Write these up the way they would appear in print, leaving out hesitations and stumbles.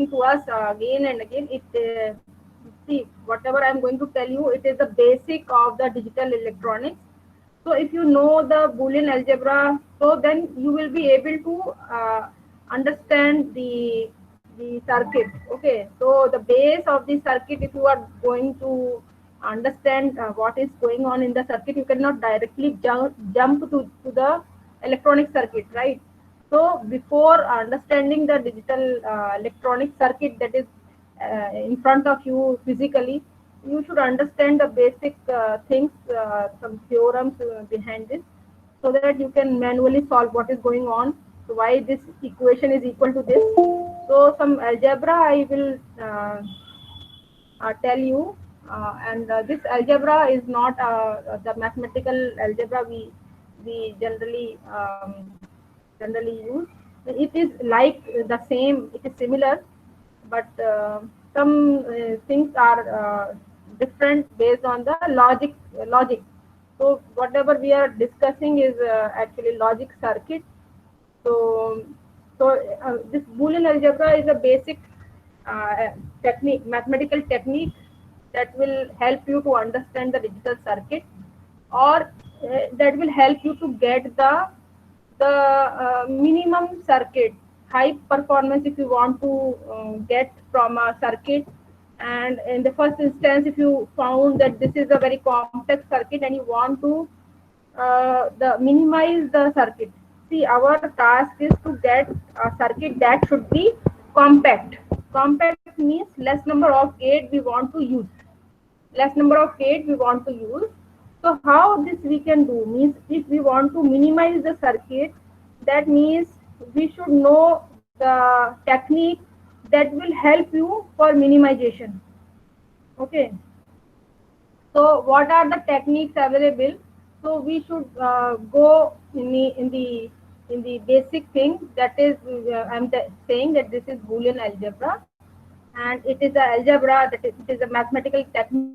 to us again and again. See, whatever I'm going to tell you, it is the basic of the digital electronics. So if you know the Boolean algebra, so then you will be able to understand the circuit. Okay, so the base of the circuit, if you are going to understand what is going on in the circuit, you cannot directly jump to the electronic circuit, right? So before understanding the digital electronic circuit that is in front of you physically, you should understand the basic things, some theorems behind this, so that you can manually solve what is going on. So why this equation is equal to this. So some algebra I will tell you, and this algebra is not the mathematical algebra we generally use. It is like the same, it is similar, but some things are different based on the logic. So whatever we are discussing is actually logic circuit. So this Boolean algebra is a basic technique, mathematical technique, that will help you to understand the digital circuit, or that will help you to get the minimum circuit, high performance, if you want to get from a circuit. And in the first instance, if you found that this is a very complex circuit and you want to the minimize the circuit. See, our task is to get a circuit that should be compact. Compact means less number of gate we want to use. Less number of gate we want to use. So how this we can do means, if we want to minimize the circuit, that means we should know the technique that will help you for minimization. Okay. So what are the techniques available? So we should go in the basic thing, that is I'm saying that this is Boolean algebra, and it is a algebra, that is, it is a mathematical technique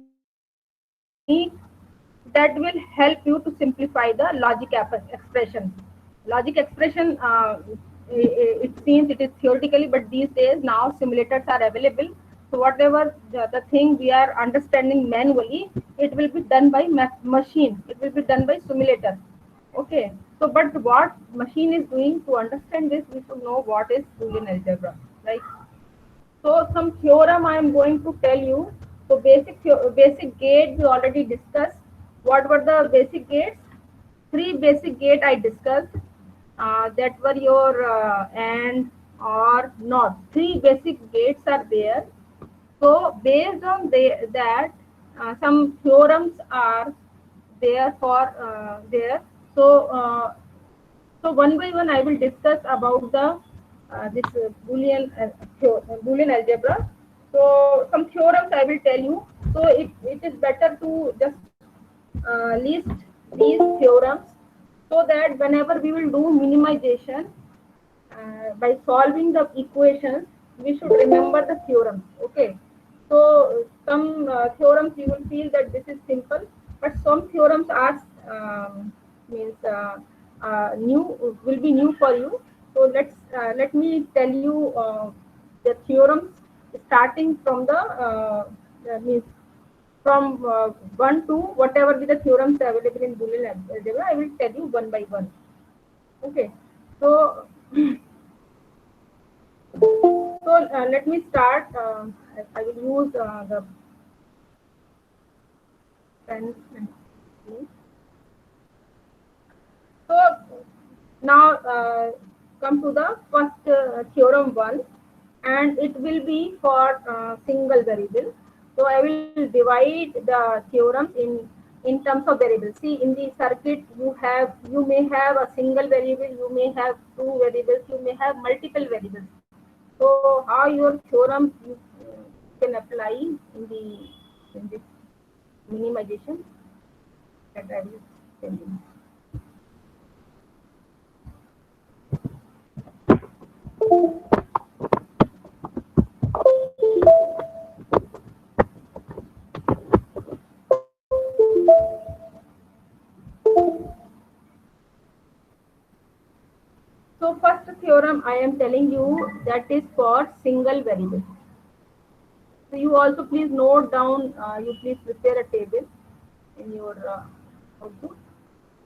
that will help you to simplify the logic expression. Logic expression, it seems it is theoretically, but these days now simulators are available. So whatever the thing we are understanding manually, it will be done by machine. It will be done by simulator. Okay. So, but what machine is doing, to understand this, we should know what is Boolean algebra, right? So some theorem I am going to tell you. So basic gate we already discussed. What were the basic gates? Three basic gate I discussed. That were your and, or, not. Three basic gates are there. So based on that, some theorems are there for there. So one by one I will discuss about the this Boolean algebra. So some theorems I will tell you. So it is better to just list these theorems, so that whenever we will do minimization by solving the equations, we should remember the theorems. Okay. So some theorems you will feel that this is simple, but some theorems are means new, will be new for you. So let me tell you the theorems, starting from the means from 1 to whatever be the theorems available in Boolean algebra. I will tell you one by one. Okay. So let me start. I will use the pen. So now come to the first theorem 1, and it will be for single variable. So I will divide the theorem in terms of variables. See, in the circuit you may have a single variable, you may have two variables, you may have multiple variables. So how your theorem you can apply in this minimization, that I will tell you. So first theorem I am telling you, that is for single variable. So you also please note down, you please prepare a table in your notebook.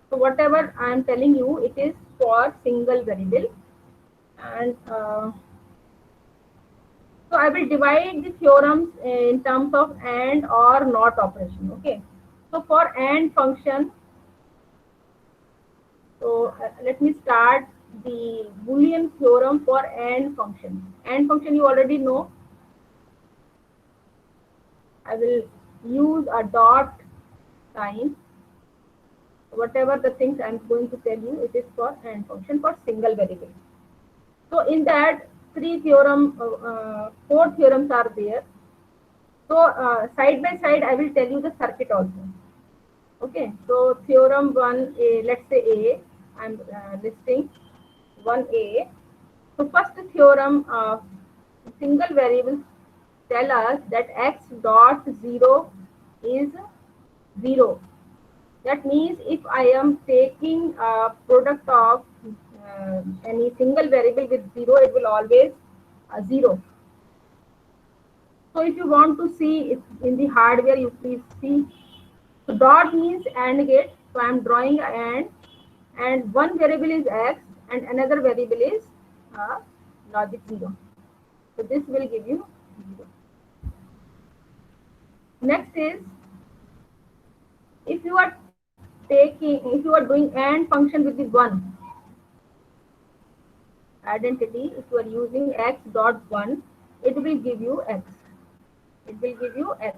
So whatever I am telling you, it is for single variable. And so I will divide the theorems in terms of and or not operation. Okay. So for and function, so let me start the Boolean theorem for and function. And function you already know. I will use a dot sign. Whatever the things I'm going to tell you, it is for and function for single variable. So in that, four theorems are there. So side by side, I will tell you the circuit also. Okay. So theorem 1A, let's say A, I'm listing 1A. So first theorem of single variables tell us that x dot 0 is 0. That means if I am taking a product of any single variable with 0, it will always 0. So if you want to see it in the hardware, you please see. So dot means AND gate. So I am drawing a and one variable is x and another variable is logic 0. So this will give you 0. Next is, if you are doing AND function with the 1 identity, if you are using x dot 1, it will give you x. It will give you x.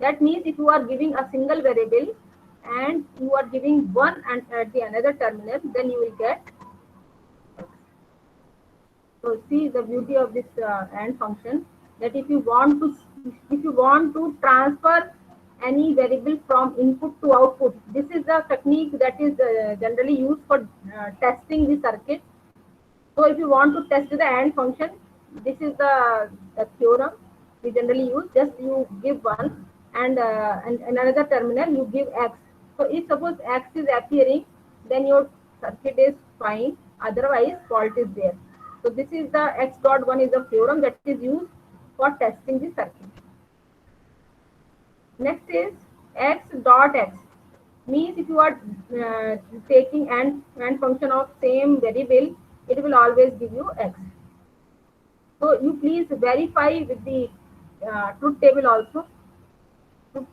That means if you are giving a single variable and you are giving 1 and at the another terminal, then you will get x. So see the beauty of this AND function, that if you want to transfer any variable from input to output, this is the technique that is generally used for testing the circuit. So if you want to test the AND function, this is the theorem we generally use. Just you give 1 and another terminal you give x. So if suppose x is appearing, then your circuit is fine, otherwise fault is there. So this is the x dot 1 is the theorem that is used for testing the circuit. Next is x dot x. Means if you are taking and function of same variable, it will always give you x. So you please verify with the truth table also. So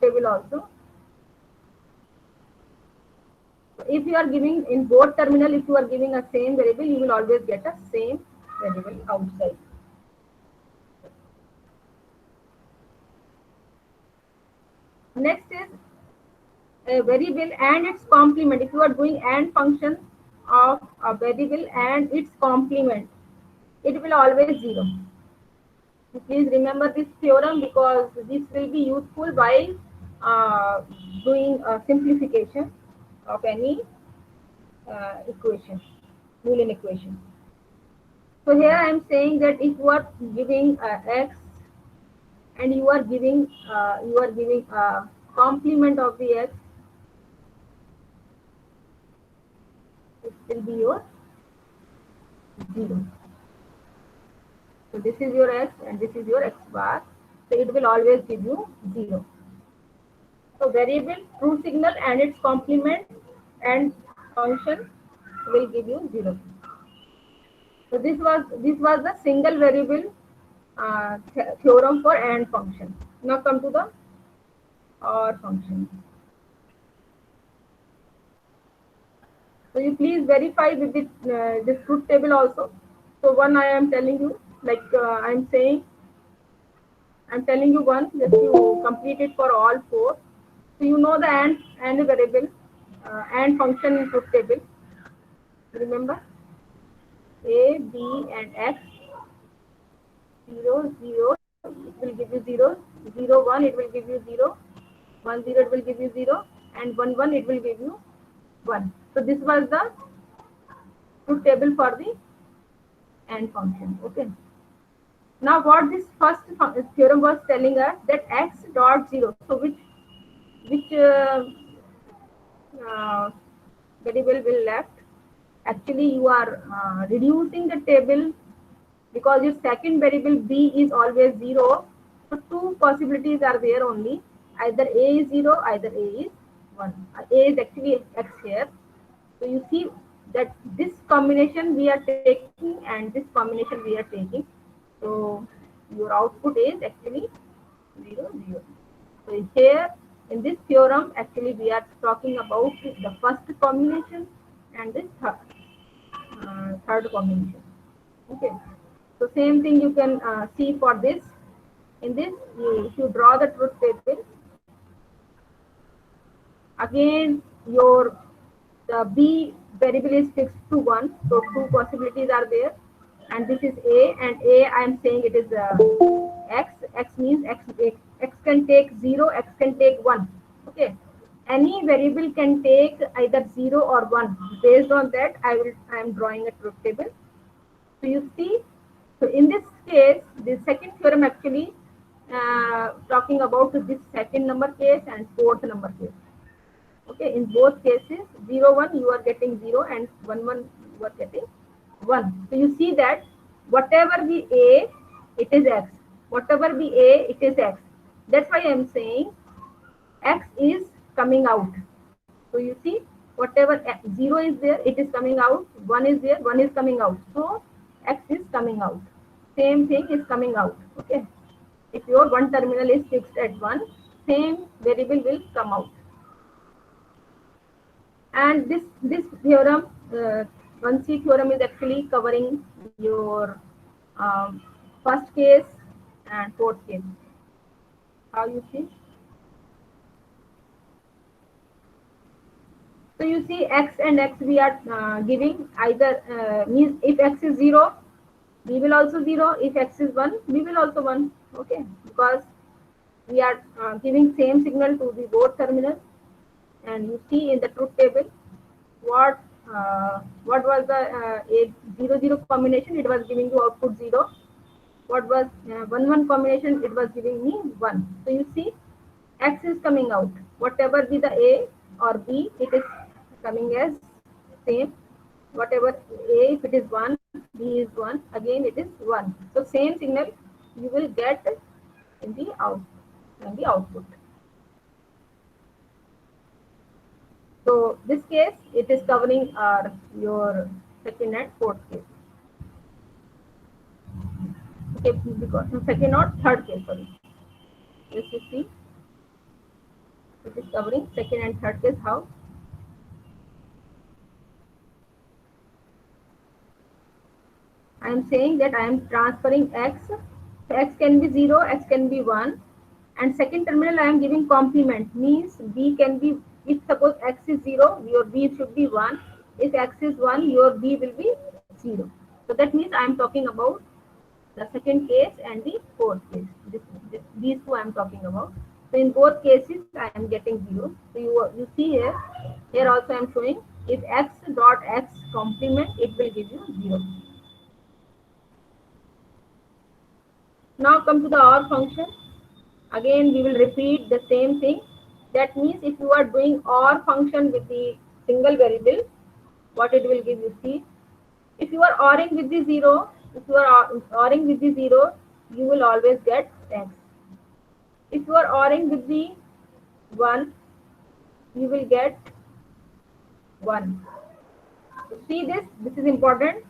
if you are giving in both terminal, if you are giving a same variable, you will always get a same variable outside. Next is a variable and its complement. If you are doing AND function of a variable and its complement, it will always 0. Please remember this theorem because this will be useful while doing a simplification of any equation, Boolean equation. So here I am saying that if you are giving x and you are giving a complement of the x, it will be your 0. So this is your x and this is your x bar. So it will always give you 0. So variable, true signal and its complement and function will give you 0. So this was the single variable theorem for AND function. Now come to the OR function. So you please verify with this truth table also. So one I am telling you, like I'm telling you one, that you complete it for all four. So you know the AND variable, AND function in truth table. Remember, A, B, and X. 0, 0, it will give you 0. 0, 1, it will give you 0. 1, 0, it will give you 0. And 1, 1, it will give you 1. So this was the truth table for the AND function. Okay. Now what this first theorem was telling us, that x dot 0. So which variable will left? actually you are reducing the table, because your second variable b is always 0. So two possibilities are there only. Either a is 0, either a is 1. A is actually x here. So you see that this combination we are taking and this combination we are taking. So your output is actually 0, 0. So here in this theorem, actually we are talking about the first combination and the third combination. Okay. So same thing you can see for this. In this, if you draw the truth table, again your the b variable is fixed to 1. So two possibilities are there, and this is a, and a I am saying it is x. X means x can take 0, x can take 1. Okay, any variable can take either 0 or 1. Based on that, I am drawing a truth table. So you see, so in this case, the second theorem actually talking about this second number case and fourth number case. Okay, in both cases, 0, 1 you are getting 0 and 1, 1 you are getting 1. So you see that whatever be a, it is x. Whatever be a, it is x. That's why I am saying x is coming out. So you see, whatever 0 is there, it is coming out. 1 is there, 1 is coming out. So x is coming out. Same thing is coming out. Okay. If your one terminal is fixed at 1, same variable will come out. And this theorem, 1C theorem, is actually covering your first case and fourth case. How you see? So you see x and x we are giving either means if x is 0, we will also 0. If x is 1, we will also 1. Okay, because we are giving same signal to the both terminals. And you see in the truth table what was the a 0, 0 combination, it was giving you output 0. What was 1, 1 combination, it was giving me 1. So you see x is coming out. Whatever be the a or b, it is coming as same. Whatever a, if it is 1, b is 1, again it is 1. So same signal you will get in the output. So this case, it is covering your second and fourth case. Okay, because second or third case, sorry. Yes, you see, it is covering second and third case. How? I am saying that I am transferring x. So x can be 0, x can be 1. And second terminal I am giving complement, means b can be, if suppose x is 0, your b should be 1. If x is 1, your b will be 0. So that means I am talking about the second case and the fourth case. These two I am talking about. So in both cases I am getting 0. So you see here also I am showing if x dot x complement, it will give you 0. Now come to the OR function. Again we will repeat the same thing. That means if you are doing OR function with the single variable, what it will give you? See, if you are ORing with the 0, if you are ORing with the 0, you will always get x. If you are ORing with the 1, you will get 1. So see this is important.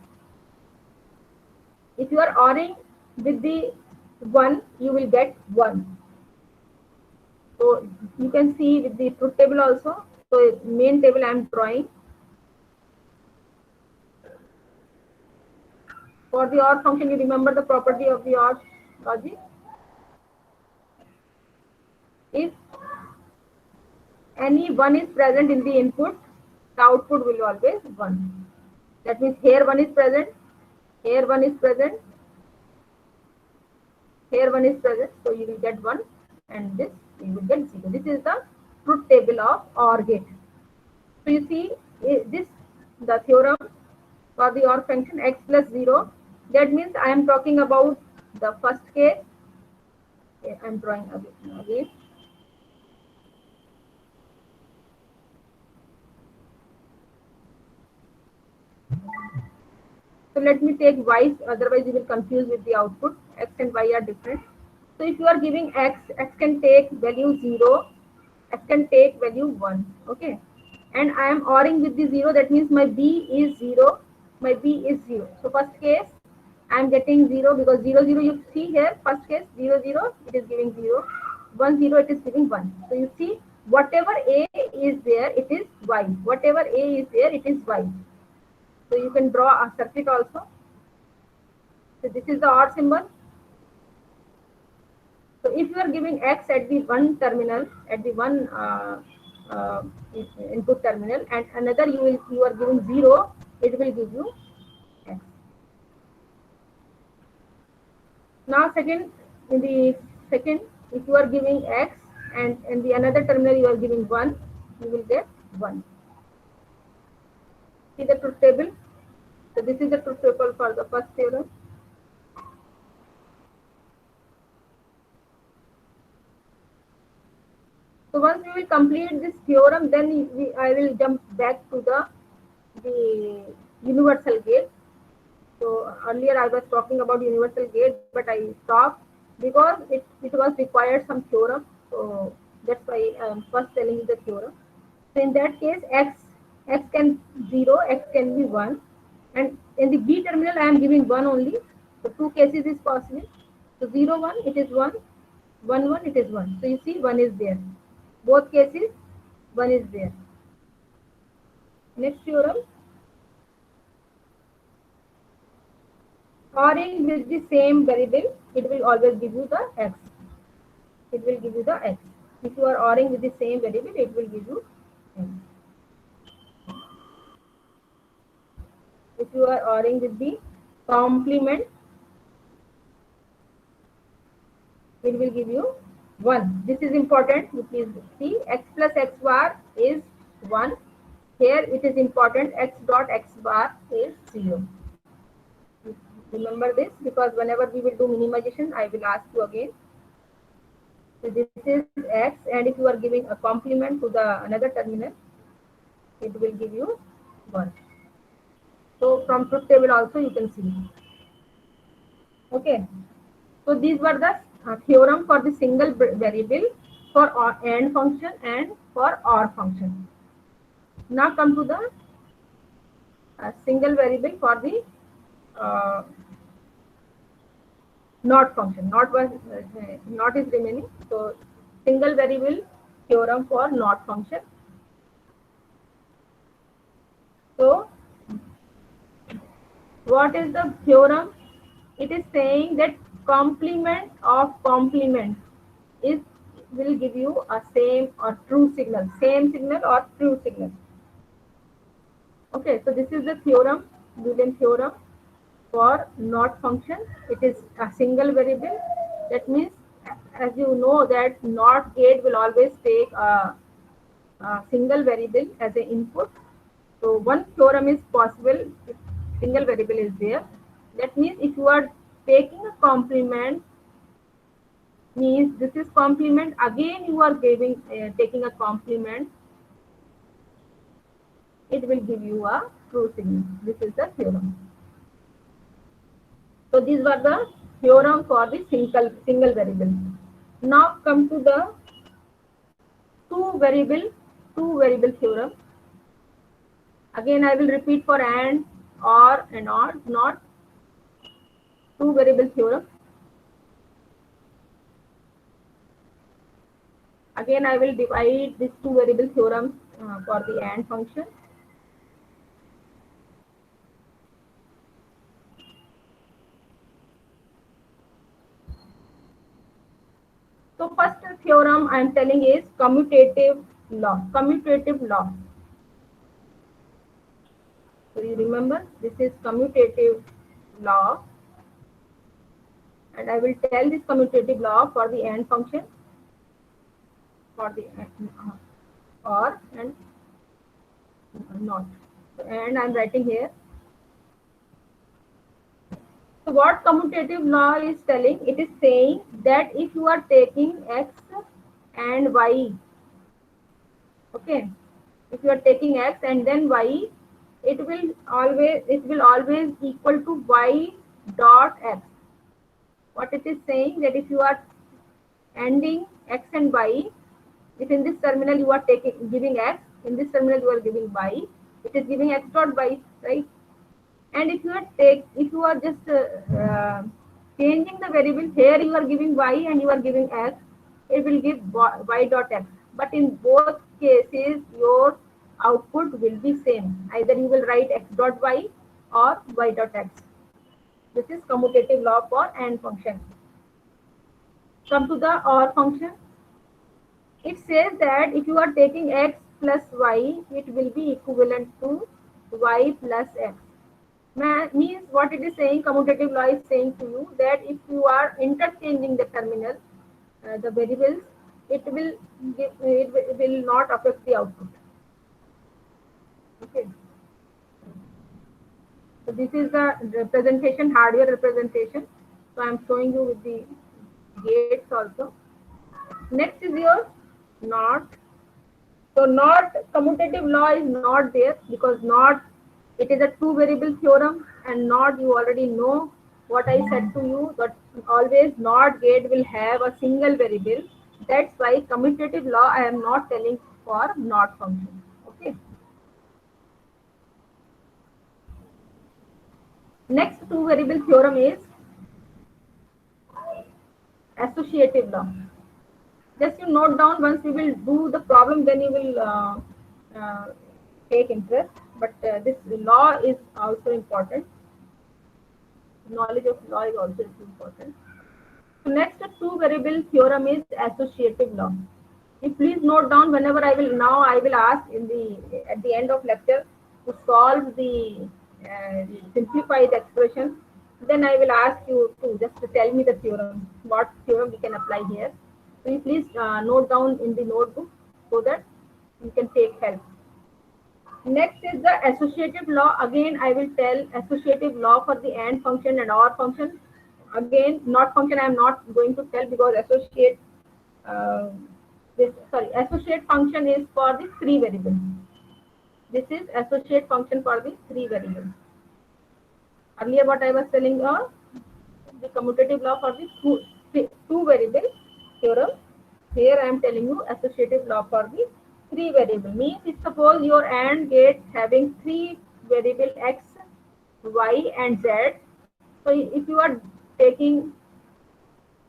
If you are ORing with the 1, you will get 1. So you can see with the truth table also. So main table I am drawing. For the OR function, you remember the property of the OR logic. If any 1 is present in the input, the output will always 1. That means here 1 is present, here 1 is present, here 1 is present, so you will get 1, and this you will get 0. This is the truth table of OR gate. So you see this, the theorem for the OR function x plus 0. That means I am talking about the first case. Okay, I am drawing again. So let me take y, otherwise you will confuse with the output. X and y are different. So if you are giving x, x can take value 0, x can take value 1. Okay. And I am ORing with the 0, that means my b is 0, my b is 0. So first case, I am getting 0 because 0, 0 you see here, first case 0, 0, it is giving 0, 1, 0, it is giving 1. So you see, whatever a is there, it is y. Whatever a is there, it is y. So you can draw a circuit also. So this is the OR symbol. So if you are giving x at the one terminal, at the one uh, input terminal, and another you are giving 0, it will give you x. Now second, in the second, if you are giving x and in the another terminal you are giving 1, you will get 1. See the truth table. So this is the truth table for the first theorem. So once we will complete this theorem, then I will jump back to the universal gate. So earlier I was talking about universal gate, but I stopped because it was required some theorem. So that's why I am first telling you the theorem. So in that case, x can 0, x can be 1, and in the B terminal I am giving 1 only. So two cases is possible. So 0, 1, it is 1, 1, 1, it is 1. So you see 1 is there. Both cases 1 is there. Next theorem. ORing with the same variable, it will always give you the x. It will give you the x. If you are ORing with the same variable, it will give you x. If you are ORing with the complement, it will give you 1. This is important. You please see, x plus x bar is 1. Here it is important, x dot x bar is 0. Remember this, because whenever we will do minimization, I will ask you again. So this is x, and if you are giving a complement to the another terminal, it will give you 1. So from truth table also you can see. Okay. So these were the theorem for the single variable, for AND function and for OR function. Now come to the single variable for the NOT function. NOT is remaining. So single variable theorem for NOT function. So what is the theorem? It is saying that complement of complement will give you a same or true signal, same signal or true signal. Okay, so this is the theorem, Boolean theorem for NOT function. It is a single variable. That means, as you know, that NOT gate will always take a single variable as an input. So one theorem is possible if single variable is there. That means if you are taking a complement, means this is complement, again you are taking a complement, it will give you a true signal. This is the theorem. So these were the theorem for the single variable. Now come to the two variable theorem. Again I will repeat for AND, OR and OR, not two variable theorem. Again I will divide these two variable theorems for the AND function. So first theorem I am telling is commutative law. Commutative law. So you remember, this is commutative law, and I will tell this commutative law for the AND function, for the OR and NOT. So, and I am writing here. So what commutative law is telling? It is saying that if you are taking x and y, okay, if you are taking x and then y, it will always equal to y dot x. What it is saying, that if you are ending x and y, if in this terminal you are giving x, in this terminal you are giving y, it is giving x dot y, right? And if you are just changing the variable, here you are giving y and you are giving x, it will give y dot x. But in both cases, your output will be same. Either you will write x dot y or y dot x. This is commutative law for AND function. Come to the OR function. It says that if you are taking x plus y, it will be equivalent to y plus x. Means what it is saying, commutative law is saying to you that if you are interchanging the terminal, the variables, it will not affect the output. Okay. So this is the representation, hardware representation. So I am showing you with the gates also. Next is your NOT. So NOT, commutative law is not there, because NOT, it is a two variable theorem, and NOT, you already know what I said to you, but always NOT gate will have a single variable. That's why commutative law I am not telling for NOT function. Okay. Next two variable theorem is associative law. Just you note down, once we will do the problem, then you will uh, take interest. But this law is also important. Knowledge of law is also important. So next two variable theorem is associative law. You please note down, whenever I will ask at the end of lecture to solve the simplify the expression. Then I will ask you to just to tell me the theorem, what theorem we can apply here. So you please note down in the notebook so that you can take help. Next is the associative law. Again, I will tell associative law for the AND function and OR function. Again, NOT function I am not going to tell, because associate function is for the three variables. This is associate function for the three variables. Earlier what I was telling you, the commutative law for the two variable theorem. Here I am telling you associative law for the three variable. Means if suppose your AND gate having three variable x, y and z. So if you are taking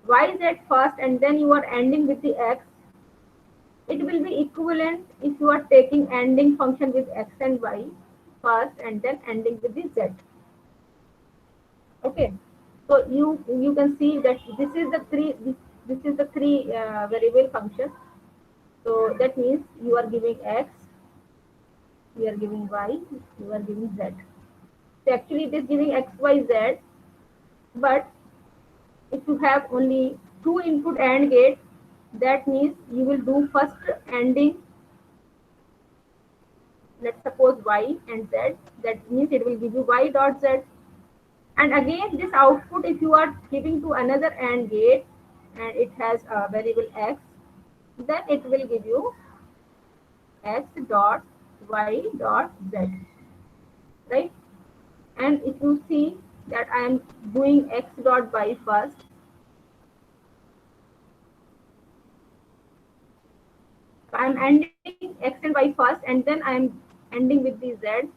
yz first and then you are ending with the x, it will be equivalent if you are taking ending function with x and y first and then ending with the z. Okay, so you can see that this is the three variable function. So that means you are giving x, you are giving y, you are giving z. So actually it is giving x, y, z. But if you have only two input AND gate, that means you will do first ending, let's suppose y and z. That means it will give you y dot z. And again, this output, if you are giving to another AND gate and it has a variable x, then it will give you x dot y dot z, right? And if you see that I am doing x dot y first, I am ending x and y first, and then I am ending with the z.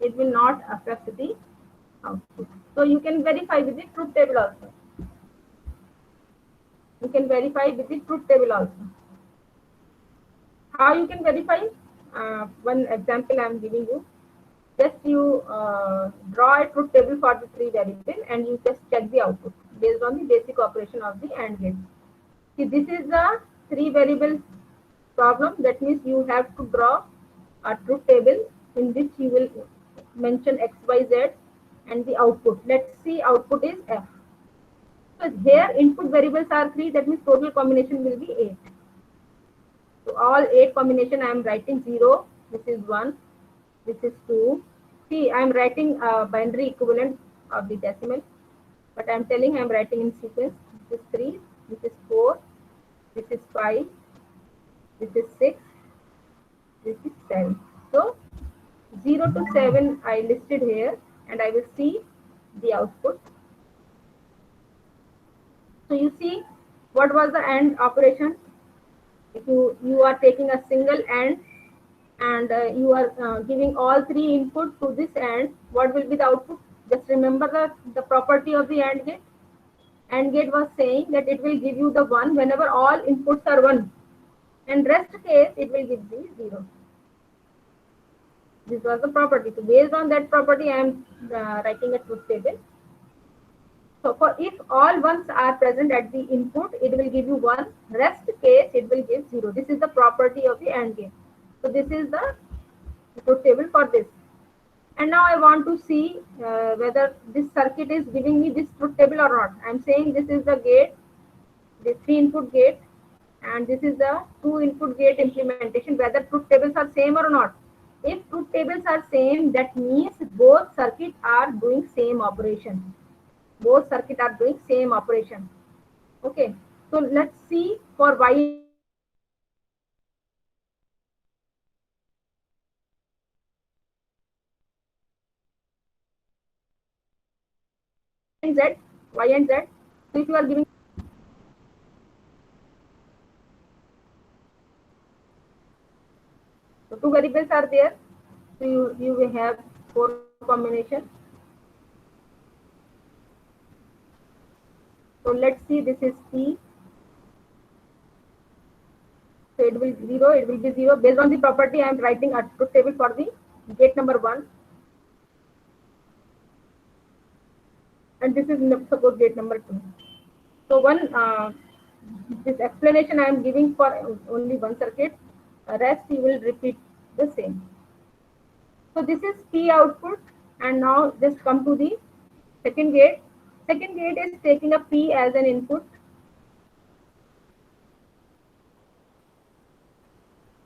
It will not affect the output. So you can verify with the truth table also. You can verify with the truth table also. How you can verify? One example I am giving you. Just you draw a truth table for the three variable and you just check the output based on the basic operation of the AND gate. See, this is the three variable problem. That means you have to draw a truth table in which you will mention x, y, z and the output. Let's see, output is f. So here input variables are 3, that means total combination will be 8. So all 8 combination I am writing 0, this is 1, this is 2. See, I am writing a binary equivalent of the decimal, but I am telling I am writing in sequence. This is 3, this is 4, this is 5, this is 6, this is 7. So 0 to 7 I listed here, and I will see the output. So you see what was the AND operation. If you are taking a single AND, and you are giving all three input to this AND, what will be the output? Just remember the property of the AND gate. AND gate was saying that it will give you the 1 whenever all inputs are 1, and rest case it will give the 0. This was the property. So based on that property, I am writing a truth table. So for if all ones are present at the input, it will give you 1. Rest case, it will give 0. This is the property of the AND gate. So this is the truth table for this. And now I want to see whether this circuit is giving me this truth table or not. I am saying this is the gate, the 3 input gate, and this is the 2 input gate implementation, whether truth tables are same or not. If truth tables are same, that means both circuits are doing same operation. Both circuits are doing same operation. Okay, so let's see for Y and Z, Y and Z. So if you are giving, so 2 variables are there, so you will have 4 combination. So let's see, this is P. So it will 0, it will be 0. Based on the property, I am writing a truth table for the gate number 1. And this is suppose gate number 2. So this explanation I am giving for only one circuit. Rest you will repeat the same. So this is P output, and now just come to the second gate. Second gate is taking a P as an input.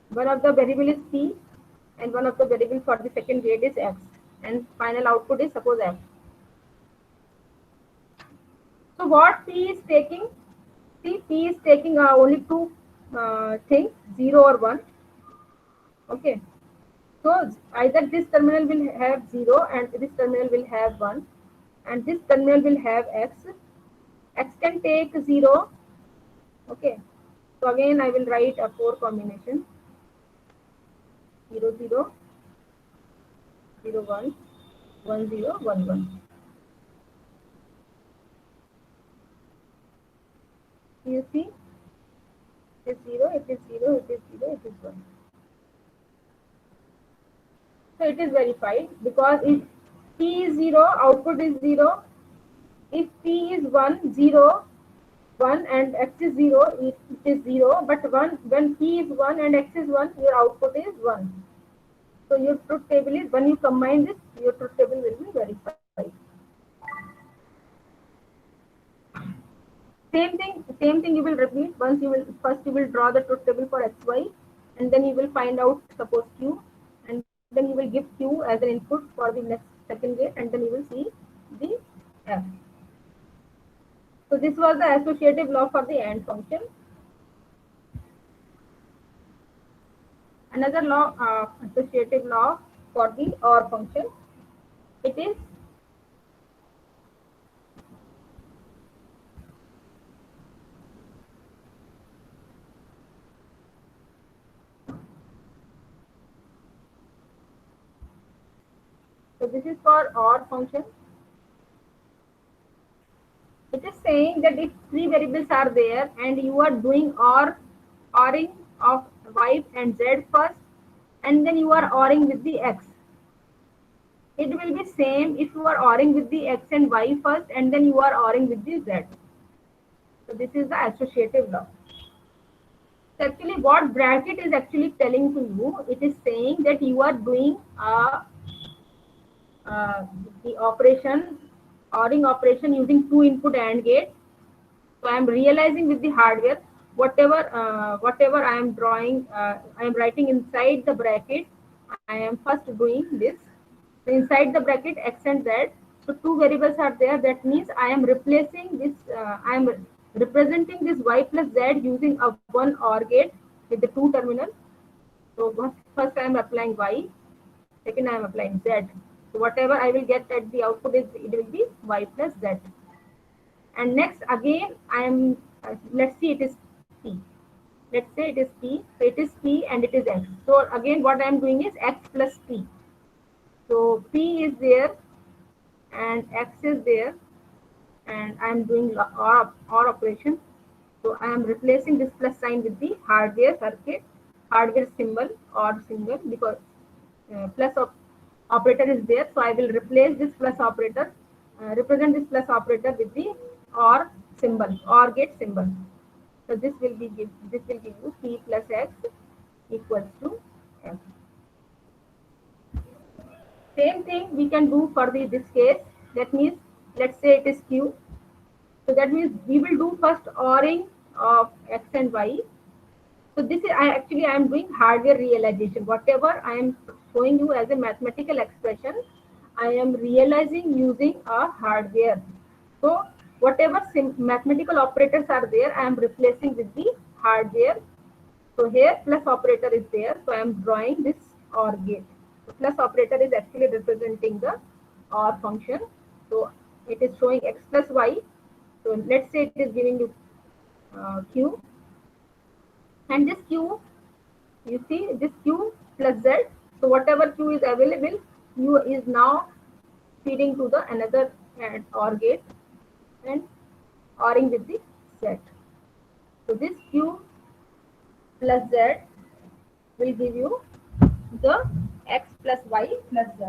One of the variable is P, and one of the variable for the second gate is X, and final output is suppose F. So what P is taking? See, P is taking only two things, 0 or 1. Okay. So either this terminal will have 0 and this terminal will have 1, and this terminal will have X. X can take 0. Okay. So again I will write a 4 combination. 0 0 0 1 1 0 1 1. You see, it is 0, it is 0, it is 0, it is 1. So it is verified, because if P is 0, output is 0. If P is 1, 0, 1 and X is 0, it is 0. But when P is 1 and X is 1, your output is 1. So your truth table is, when you combine this, your truth table will be verified. Same thing you will repeat. Once you will first you will draw the truth table for XY, and then you will find out suppose Q, and then you will give Q as an input for the next second gate, and then you will see the F. So this was the associative law for the AND function. Another law, associative law for the OR function. It is so this is for OR function. It is saying that if 3 variables are there and you are doing ORing of Y and Z first, and then you are ORing with the X. It will be same if you are ORing with the X and Y first, and then you are ORing with the Z. So this is the associative law. So actually what bracket is actually telling to you, it is saying that you are doing the operation, ORing operation using 2 input AND gate. So I am realizing with the hardware, whatever I am drawing, I am writing inside the bracket. I am first doing this. So inside the bracket X and Z. So 2 variables are there. That means I am replacing this. I am representing this Y plus Z using a 1 OR gate with the 2 terminal. So first I am applying Y, Second, I am applying z. So whatever I will get at the output is, it will be y plus z. And next again I am, let's see, it is p. Let's say it is p. So it is p and it is x. So again what I am doing is x plus p. So p is there and x is there, and I am doing OR operation. So I am replacing this plus sign with the hardware circuit, hardware symbol or symbol, because plus of operator is there. So I will replace this plus operator, represent this plus operator with the OR symbol, OR gate symbol. So this will give you p plus x equals to x. Same thing we can do for this case. That means, let's say it is q. So that means we will do first ORing of x and y. So this is, I am doing hardware realization. Whatever I am showing you as a mathematical expression, I am realizing using a hardware. So whatever mathematical operators are there, I am replacing with the hardware. So here plus operator is there. So I am drawing this OR gate. So plus operator is actually representing the OR function. So it is showing x plus y. So let's say it is giving you q, and this q, you see this q plus z. So whatever q is available, q is now feeding to the another OR gate and ORing with the z. So this q plus z will give you the x plus y plus z.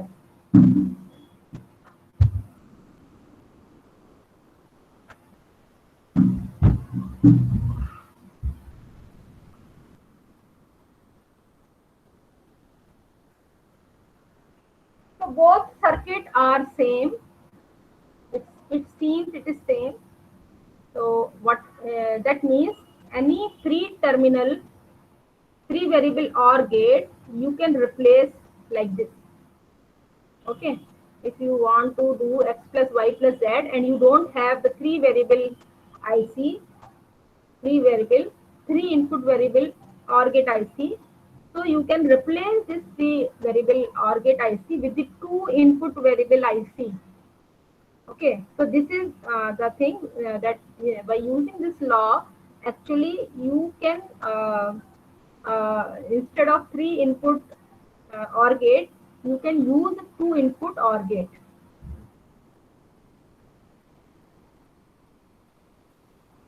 So both circuit are same. It seems it is same. So what that means, any three terminal, three variable OR gate you can replace like this. Okay, if you want to do x plus y plus z and you don't have the three variable IC, three input variable OR gate IC, so you can replace this three variable OR gate IC with the two input variable IC. Okay, so this is the thing that by using this law, actually you can instead of three input OR gate, you can use two input OR gate.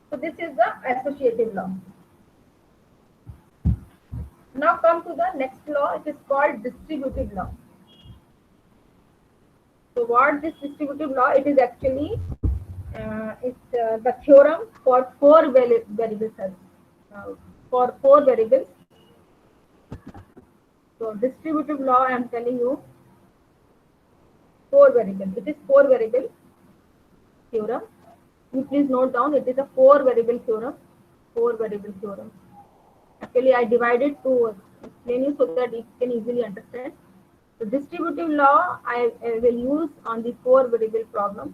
So this is the associative law. Now come to the next law. It is called distributive law. So what this distributive law? It is actually the theorem for four variables. For four variables. So distributive law, I am telling you, four variables. It is four variable theorem. You please note down. It is a four variable theorem. Four variable theorem. Actually, I divided to explain you so that you can easily understand. The distributive law I will use on the four variable problem.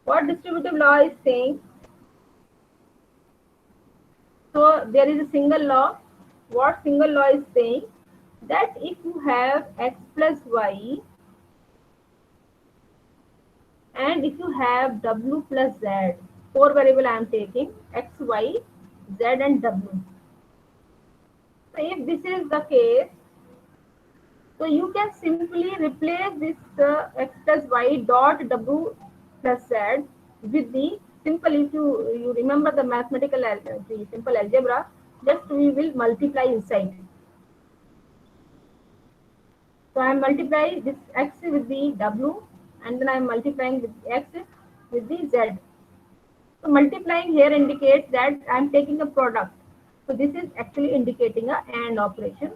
What distributive law is saying? So there is a single law. What single law is saying? That if you have x plus y and if you have w plus z, four variable I am taking, x, y, z and w. So if this is the case, so you can simply replace this x plus y dot w plus z with the simple, if you remember the mathematical, the simple algebra, just we will multiply inside. So I am multiplying this x with the w, and then I am multiplying with x with the z. So multiplying here indicates that I am taking a product. So this is actually indicating a AND operation.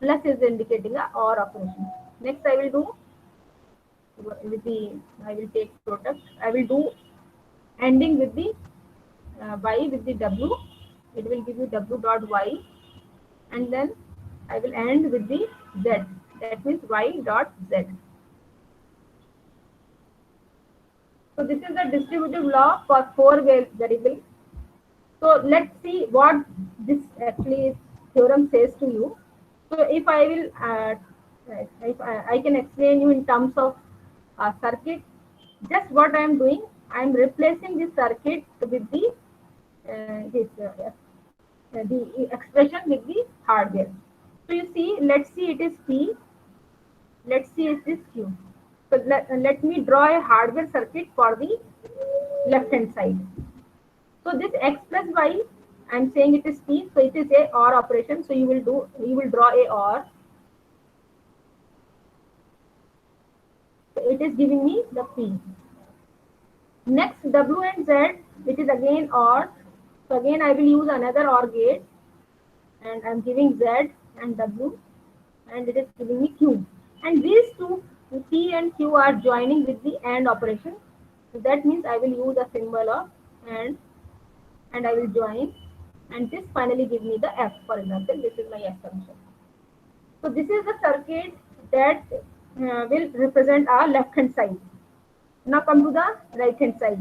Plus is indicating a OR operation. Next I will do with the, I will take product. I will do ending with the y with the w. It will give you w dot y, and then I will end with the z. That means y dot z. So this is the distributive law for four variables. So let's see what this actually theorem says to you. So if I will, if I can explain you in terms of circuit, just what I am doing, I am replacing the circuit with the expression with the hardware. So you see, let's see it is P, let's see it is Q. So let me draw a hardware circuit for the left hand side. So this X plus Y, I'm saying it is P, so it is a OR operation. So you will draw a OR. So it is giving me the P. Next W and Z, which is again OR. So again I will use another OR gate, and I'm giving Z and W, and it is giving me Q. And these two, P and Q, are joining with the AND operation. So that means I will use a symbol of and I will join, and this finally gives me the F. For example, this is my F function. So this is the circuit that will represent our left hand side. Now come to the right hand side.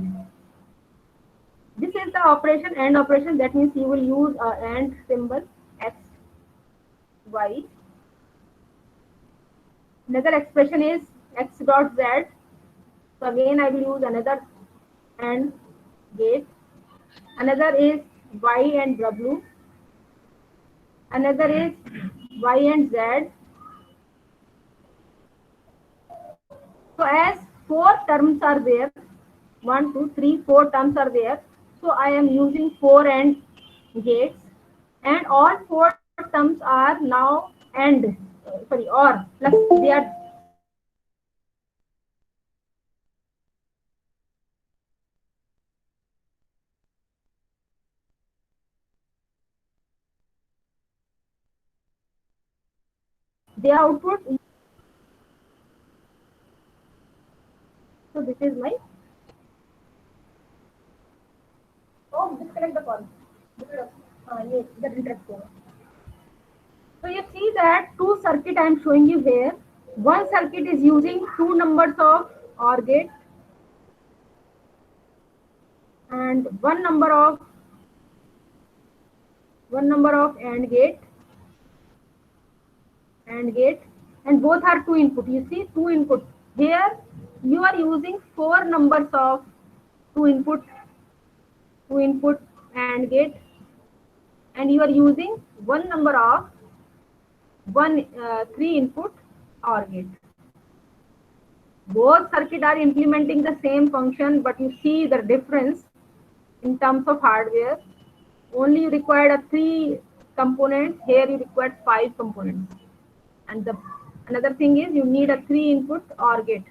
This is the operation, AND operation. That means you will use a AND symbol, X, Y. Another expression is X dot Z. So again I will use another AND gate. Another is Y and W. Another is Y and Z. So as 4 terms are there, 1, 2, 3, 4 terms are there. So I am using 4 AND gates, and all 4 terms are now AND, sorry, OR plus. They are the output. So this is my. Oh, disconnect the call. Yes, that interrupts over. So you see that two circuit I am showing you here. One circuit is using 2 numbers of OR gate and one number of AND gate, and both are 2 input. You see, 2 input. Here you are using 4 numbers of 2 input AND gate, and you are using one number of 3 input OR gate. Both circuit are implementing the same function, but you see the difference in terms of hardware. Only you required a 3 components. Here you required 5 components. And the another thing is you need a 3 input OR gate.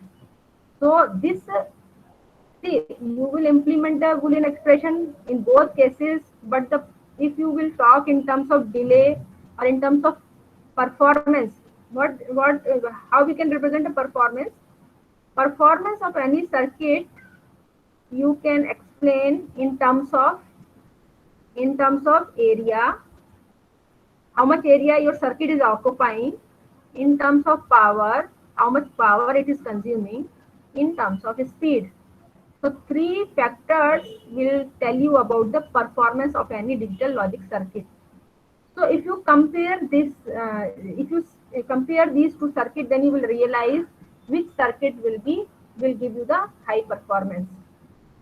So this, see, you will implement the Boolean expression in both cases, but if you will talk in terms of delay or in terms of performance, how we can represent a performance? Performance of any circuit you can explain in terms of area, how much area your circuit is occupying, in terms of power, how much power it is consuming, in terms of speed. So 3 factors will tell you about the performance of any digital logic circuit. So if you compare this, if you compare these two circuits, then you will realize which circuit will give you the high performance.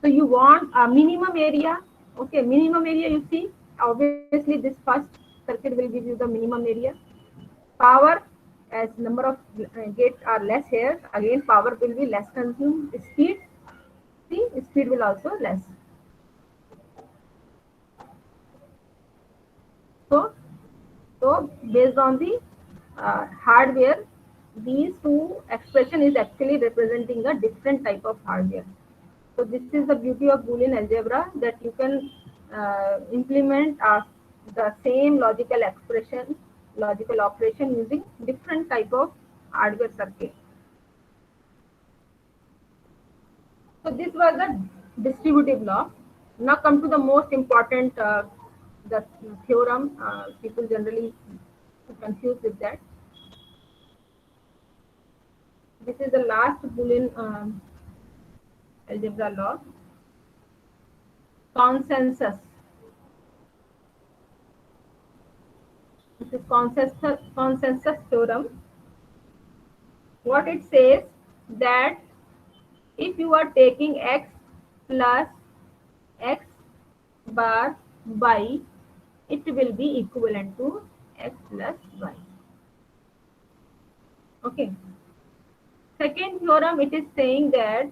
So you want a minimum area. Okay, minimum area, you see, obviously this first circuit will give you the minimum area. Power, as number of gates are less here, again power will be less consumed. Speed, see, speed will also less. So based on the hardware, these two expression is actually representing a different type of hardware. So this is the beauty of Boolean algebra, that you can implement the same logical operation using different type of hardware circuit. So this was the distributive law. Now come to the most important, the theorem. People generally confused with that. This is the last Boolean algebra law. Consensus. is consensus theorem. What it says that if you are taking x plus x bar y, it will be equivalent to x plus y. Okay. Second theorem, it is saying that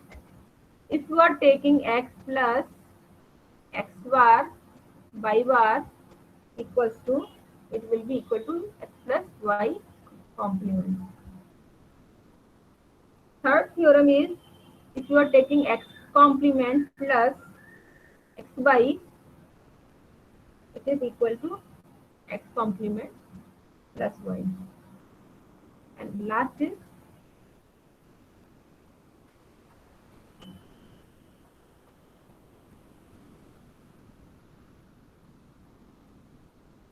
if you are taking x plus x bar y bar equals to, it will be equal to x plus y complement. Third theorem is if you are taking x complement plus xy, it is equal to x complement plus y. And last is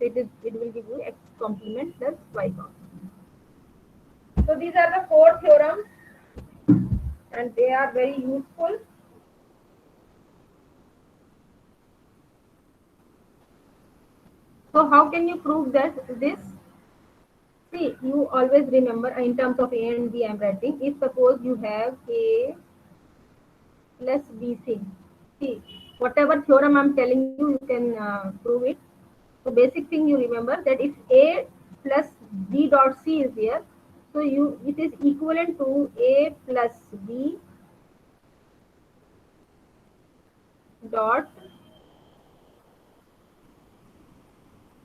it will give you x complement plus y complement. So these are the four theorems and they are very useful. So how can you prove that this? See, you always remember in terms of A and B I am writing. If suppose you have A plus BC. See, whatever theorem I am telling you, you can prove it. So basic thing you remember that if A plus B dot C is there, so it is equivalent to A plus B dot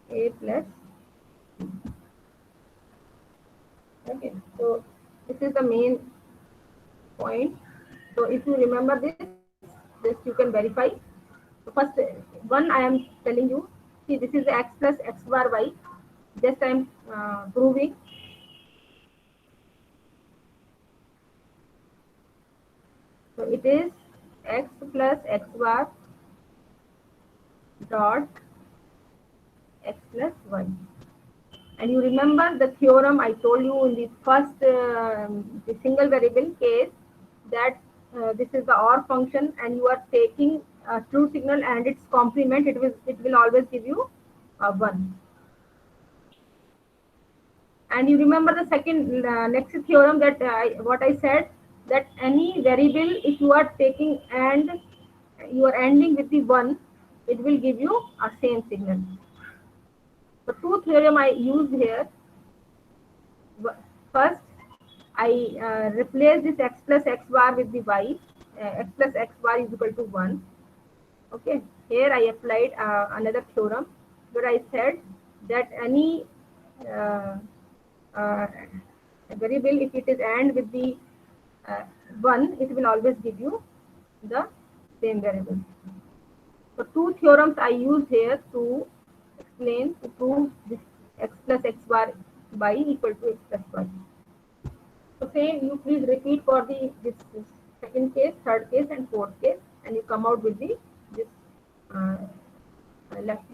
A plus. Okay, so this is the main point. So if you remember this you can verify. So first one I am telling you. See, this is x plus x bar y. Just I am proving. So it is x plus x bar dot x plus y. And you remember the theorem I told you in the first the single variable case that this is the OR function and you are taking a true signal and its complement, it will always give you 1. And you remember the second next theorem that what I said, that any variable if you are taking and you are ending with the 1, it will give you a same signal. The two theorem I used here. First, I replace this x plus x bar with the y. X plus x bar is equal to 1. Okay. Here I applied another theorem where I said that any uh, variable, if it is AND with the 1, it will always give you the same variable. So two theorems I used here to explain, to prove this x plus x bar y equal to x plus y. So same, you please repeat for this second case, third case, and fourth case, and you come out with this uh,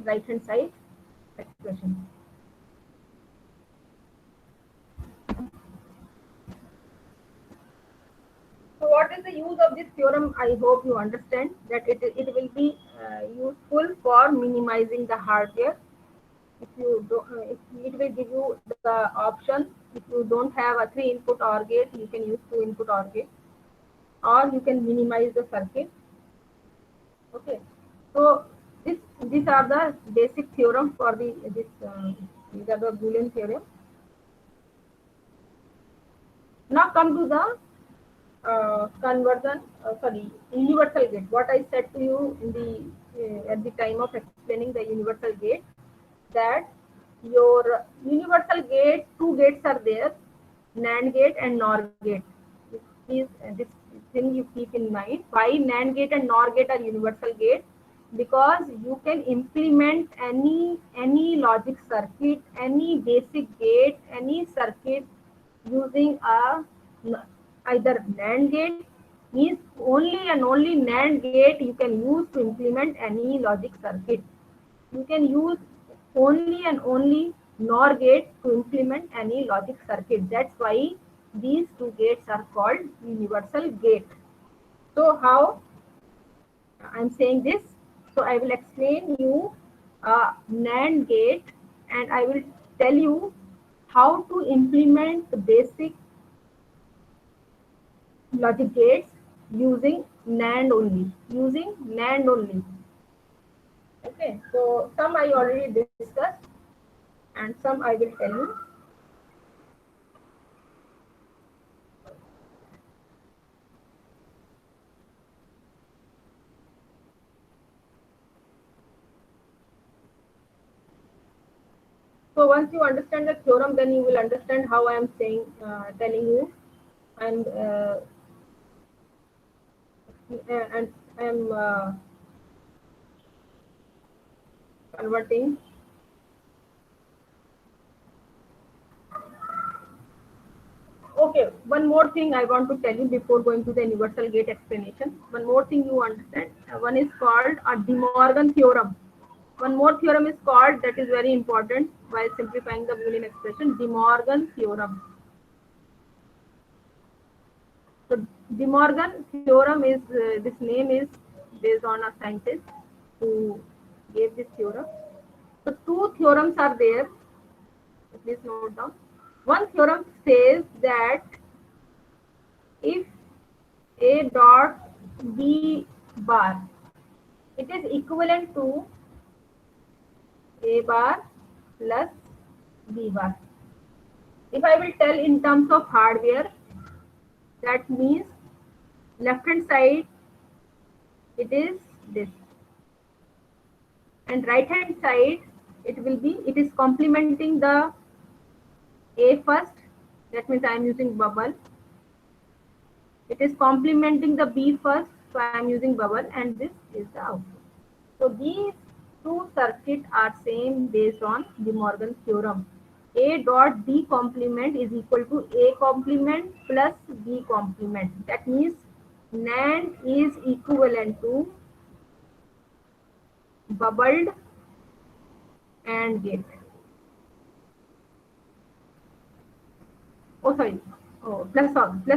right hand side expression. So what is the use of this theorem? I hope you understand that it will be useful for minimizing the hardware. If you do, it will give you the option. If you don't have a 3-input OR gate, you can use 2-input OR gate, or you can minimize the circuit. Okay, so these are the basic theorem for these are the Boolean theorem. Now come to the universal gate. What I said to you in the at the time of explaining the universal gate, that your universal gate, two gates are there, NAND gate and NOR gate. This thing you keep in mind. Why NAND gate and NOR gate are universal gate? Because you can implement any logic circuit, any basic gate, any circuit using either NAND gate, means only and only NAND gate you can use to implement any logic circuit. You can use only and only NOR gate to implement any logic circuit. That's why these two gates are called universal gate. So how I'm saying this? So I will explain you NAND gate and I will tell you how to implement the basic logic gates using NAND only. Using NAND only. Okay, so some I already discussed and some I will tell you. So once you understand the theorem, then you will understand how I am saying, telling you, and I am converting. Okay, one more thing I want to tell you before going to the universal gate explanation. One more thing you understand. One is called a De Morgan theorem. One more theorem is called, that is very important while simplifying the Boolean expression, De Morgan theorem. So De Morgan theorem is, this name is based on a scientist who gave this theorem. So two theorems are there. Please note down. One theorem says that if A dot B bar, it is equivalent to A bar plus B bar. If I will tell in terms of hardware, that means left hand side it is this, and right hand side it is complementing the A first, that means I am using bubble. It is complementing the B first, so I am using bubble, and this is the output. So these two circuits are same based on De Morgan theorem. A dot B complement is equal to A complement plus B complement. That means NAND is equivalent to bubbled AND gate. Oh, sorry. Oh, plus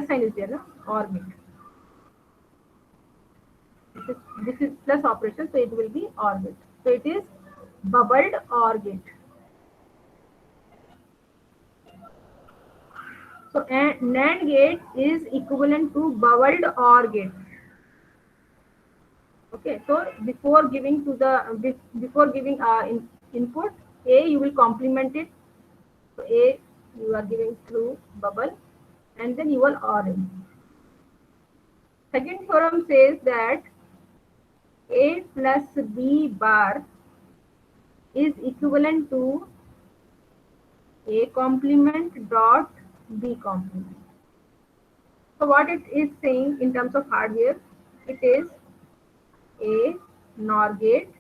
sign is there, no? OR gate. This is plus operation, so it will be OR gate. So it is bubbled OR gate. So NAND gate is equivalent to bubbled OR gate. Okay, so before giving input A, you will complement it. So A you are giving through bubble, and then you will OR in. Second theorem says that A plus B bar is equivalent to A complement dot B complement. So what it is saying in terms of hardware, it is A NOR gate,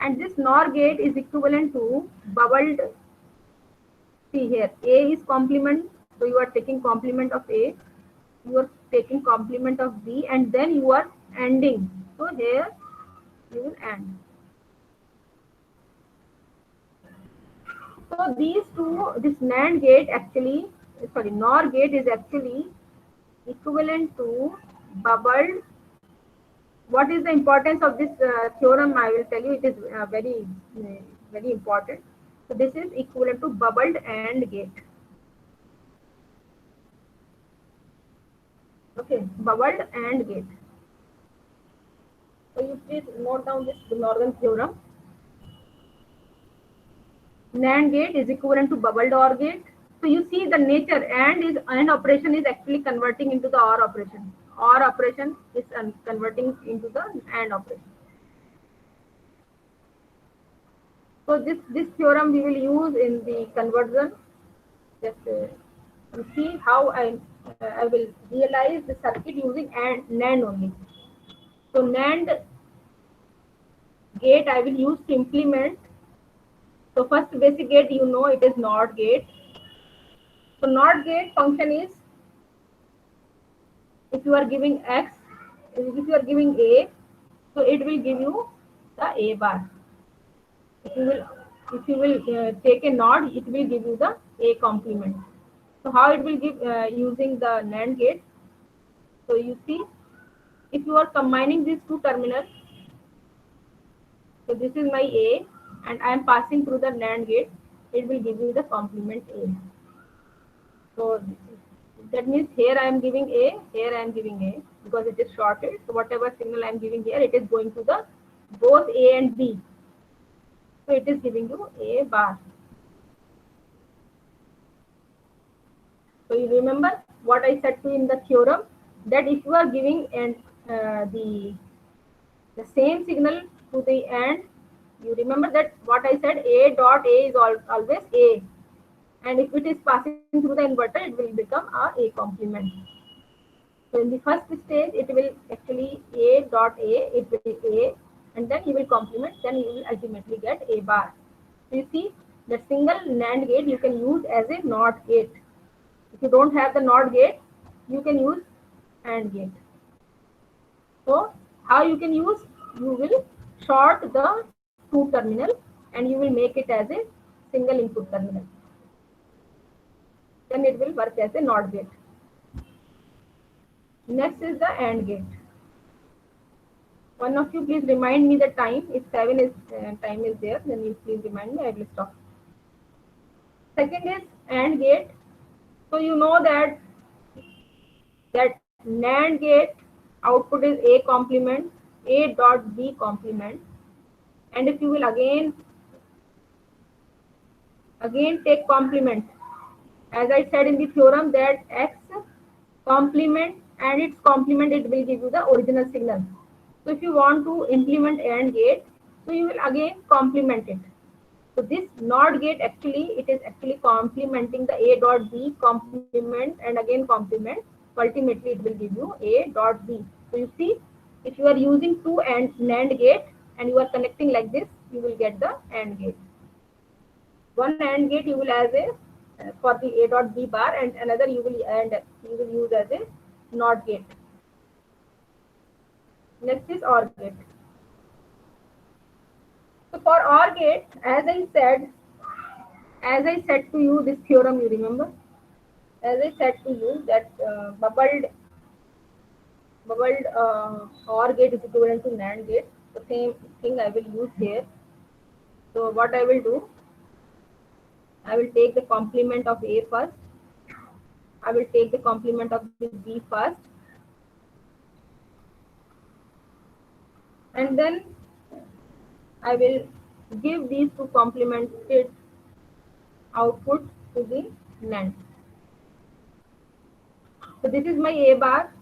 and this NOR gate is equivalent to bubbled. See here, A is complement, so you are taking complement of A, you are taking complement of B, and then you are ANDing. So here you will AND. So these two, this NAND gate actually, sorry, NOR gate is actually equivalent to bubbled. What is the importance of this theorem? I will tell you. It is very important. So this is equivalent to bubbled AND gate. Okay, bubbled AND gate. So you please note down this De Morgan theorem. NAND gate is equivalent to bubbled OR gate. So you see the nature, AND operation is actually converting into the OR operation. OR operation is converting into the AND operation. So this theorem we will use in the conversion. Just see how I will realize the circuit using NAND only. So NAND gate I will use to implement. So first basic gate, you know, it is NOT gate. So NOT gate function is, if you are giving X, if you are giving A, so it will give you the A bar. If you will take a NOT, it will give you the A complement. So how it will give using the NAND gate? So you see, if you are combining these two terminals, so this is my A and I am passing through the NAND gate, it will give you the complement A. So that means here I am giving A, here I am giving A, because it is shorted. So whatever signal I am giving here, it is going to the both A and B. So it is giving you A bar. So you remember what I said to you in the theorem, that if you are giving and the same signal to the AND, you remember that what I said, A dot A is always A, and if it is passing through the inverter, it will become a complement. So in the first stage, it will actually A dot A, it will A, and then you will complement, then you will ultimately get A bar. So you see, the single NAND gate you can use as a NOT gate. If you don't have the NOT gate, you can use AND gate. So how you can use? You will short the two terminal and you will make it as a single input terminal. Then it will work as a NOT gate. Next is the AND gate. One of you please remind me the time. If 7 is time is there, then you please remind me. I will stop. Second is AND gate. So you know that NAND gate output is A complement, A dot B complement, and if you will again take complement, as I said in the theorem, that X complement and its complement, it will give you the original signal. So if you want to implement AND gate, so you will again complement it. So this NOT gate actually, it is actually complementing the A dot B complement and again complement. Ultimately, it will give you A dot B. So you see, if you are using two NAND gate and you are connecting like this, you will get the AND gate. One AND gate you will as a for the A dot B bar, and another you will use as a NOT gate. Next is OR gate. So for OR gate, as I said to you this theorem, you remember? As I said to you that bubbled OR gate is equivalent to NAND gate. The same thing I will use here. So what I will do, I will take the complement of A first. I will take the complement of the B first. And then I will give these two complemented output to the NAND. So this is my A bar,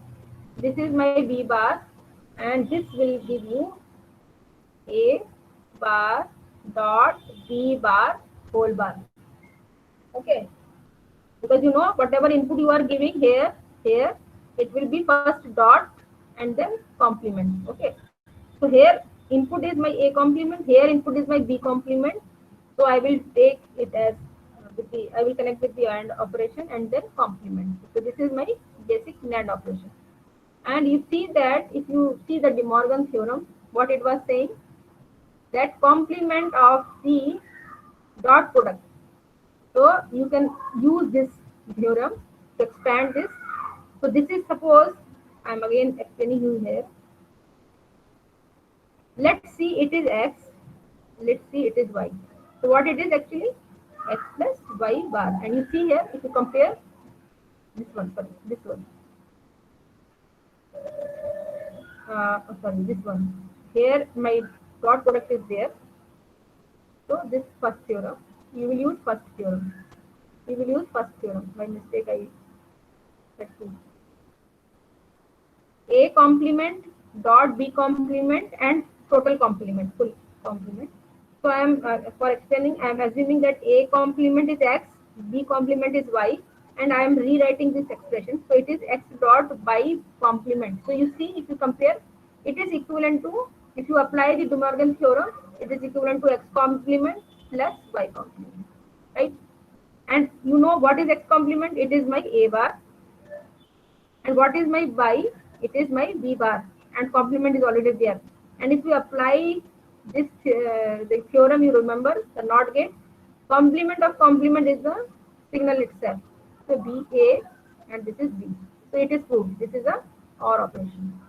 this is my B bar, and this will give you A bar dot B bar whole bar. Okay, because you know whatever input you are giving here, it will be first dot and then complement. Okay, so here input is my A complement, here input is my B complement. So I will take it as I will connect with the AND operation and then complement. So this is my basic NAND operation. And you see that if you see the De Morgan theorem, what it was saying, that complement of the dot product. So you can use this theorem to expand this. So this is, suppose I am again explaining you here. Let's see, it is X. Let's see, it is Y. So what it is actually? X plus Y bar. And you see here, if you compare this one, sorry, this one. This one. Here my dot product is there. So this first theorem, you will use first theorem. You will use first theorem. By mistake, I said two. A complement dot B complement and total complement, full complement. So I am for explaining, I am assuming that A complement is X, B complement is Y, and I am rewriting this expression. So it is X dot by complement. So you see, if you compare, it is equivalent to, if you apply the De Morgan theorem, it is equivalent to X complement plus Y complement, right? And you know what is X complement? It is my A bar. And what is my Y? It is my B bar, and complement is already there. And if you apply this the theorem, you remember the NOT gate, complement of complement is the signal itself. So B A and this is B. So it is proved. This is a OR operation.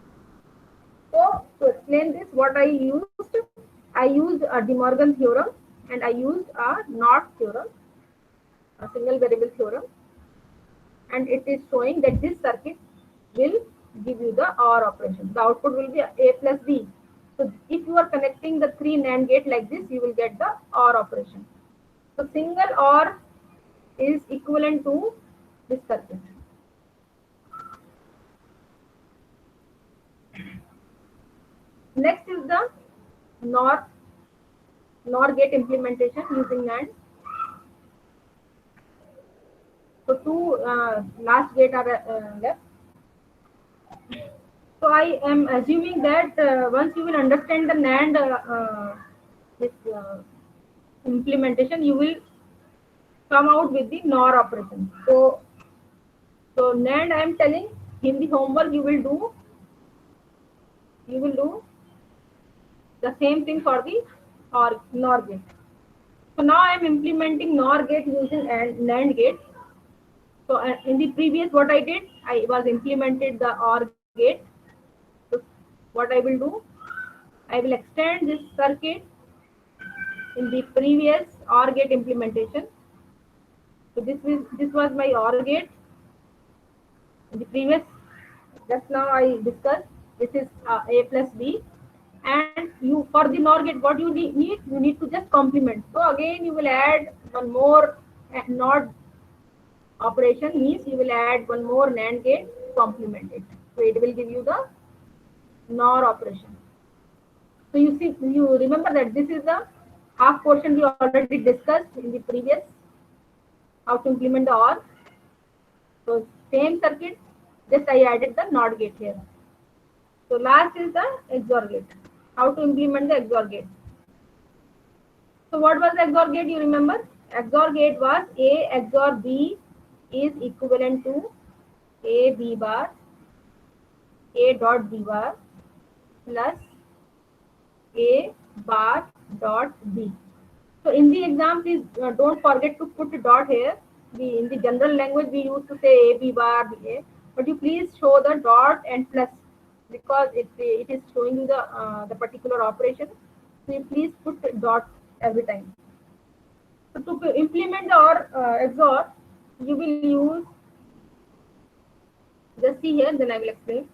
So to explain this, what I used a De Morgan theorem, and I used a NOT theorem, a single variable theorem, and it is showing that this circuit will give you the OR operation. The output will be A plus B. So if you are connecting the 3 NAND gate like this, you will get the OR operation. So single OR is equivalent to this circuit. Next is the NOR gate implementation using NAND. So two last gate are left. So I am assuming that once you will understand the NAND this implementation, you will come out with the NOR operation. So NAND I am telling in the homework you will do the same thing for the NOR gate. So now I am implementing NOR gate using NAND gate. So in the previous what I did, I was implemented the OR gate. So what I will do, I will extend this circuit in the previous OR gate implementation. So this was my OR gate. In the previous, just now I discussed, this is A plus B. And you for the NOR gate, what you need, you need to just complement. So again, you will add one more NOR operation, means you will add one more NAND gate to complement it. So it will give you the NOR operation. So you see, you remember that this is the half portion we already discussed in the previous, how to implement the OR. So same circuit, just I added the NOT gate here. So last is the XOR gate. How to implement the XOR gate. So what was the XOR gate, you remember? XOR gate was A XOR B is equivalent to A B bar, A dot B bar plus A bar dot B. So in the exam, please don't forget to put a dot here. In the general language, we used to say A B bar, A, but you please show the dot and plus, because it is showing you the particular operation. So you please put dot every time. So to implement the OR XOR, you will use, just see here, then I will explain.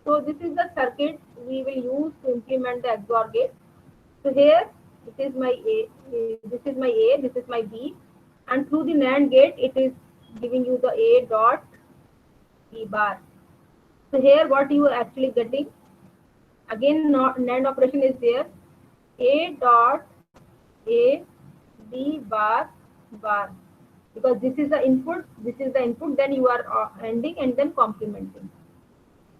So this is the circuit we will use to implement the XOR gate. So here it is my A, this is my A, this is my B, and through the NAND gate it is giving you the A dot B bar. So here what you are actually getting, again NAND operation is there, A dot A B bar bar, because this is the input, then you are ending and then complementing.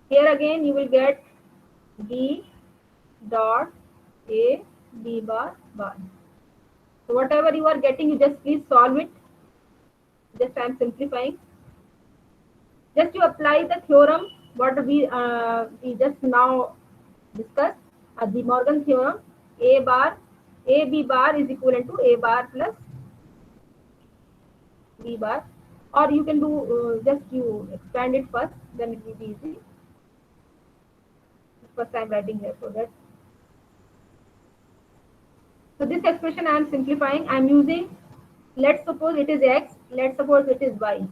Here again you will get B dot A B bar bar. So whatever you are getting, you just please solve it. Just I am simplifying. Just you apply the theorem what we just now discussed, De Morgan theorem. A B bar is equivalent to A bar plus B bar, or you can do just you expand it first, then it will be easy. First I am writing here for that. So this expression I am simplifying. I am using, let's suppose it is X, let's suppose it is Y.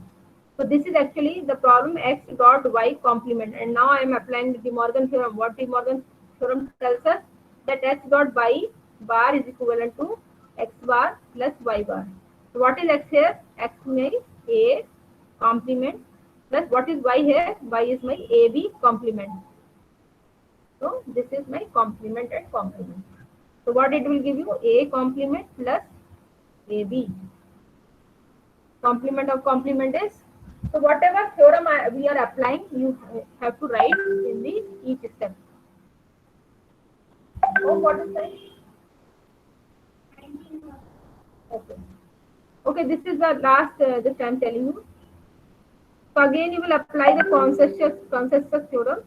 So this is actually the problem X dot Y complement, and now I am applying the De Morgan theorem. What De Morgan theorem tells us, that X dot Y bar is equivalent to X bar plus Y bar. So what is X here? X means A complement plus what is Y here? Y is my AB complement. So this is my complement and complement. So what it will give you? A complement plus AB. Complement of complement is, so whatever theorem we are applying, you have to write in the each step. Oh, what is that? Okay. Okay, this is the last, this I am telling you. So again, you will apply the consensus theorem.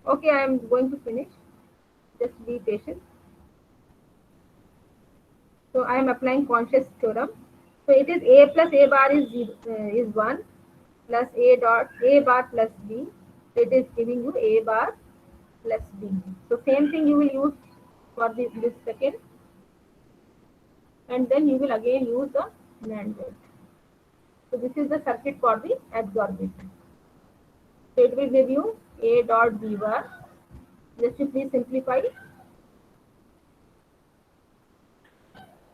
Okay, I am going to finish. Just be patient. So I am applying conscious theorem. So it is a plus a bar is 1 plus a bar plus b. So it is giving you a bar plus b. So same thing you will use for this second, and then you will again use the NAND gate. So this is the circuit for the XOR bit. So it will give you a dot b bar. Just to please simplify.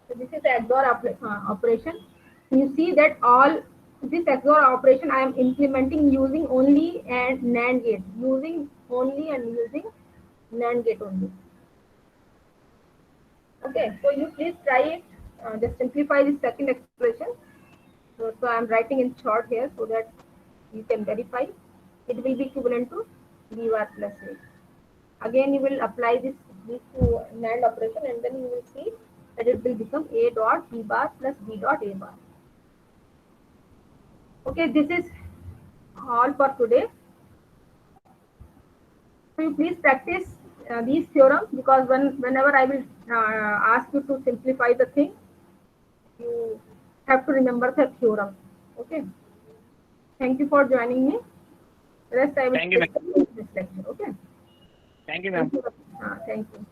So this is the XOR operation. You see that all this XOR operation I am implementing using only and NAND gate, using NAND gate only. Okay, so you please try it. Just simplify this second expression. So I am writing in short here so that you can verify. It will be equivalent to b bar plus a. Again, you will apply this to NAND operation, and then you will see that it will become a dot b bar plus b dot a bar. Okay, this is all for today. So you please practice these theorems, because whenever I will ask you to simplify the thing, you have to remember the theorem. Okay. Thank you for joining me. Rest I will Thank you, discuss in this lecture. Okay. Thank you, ma'am. Thank you.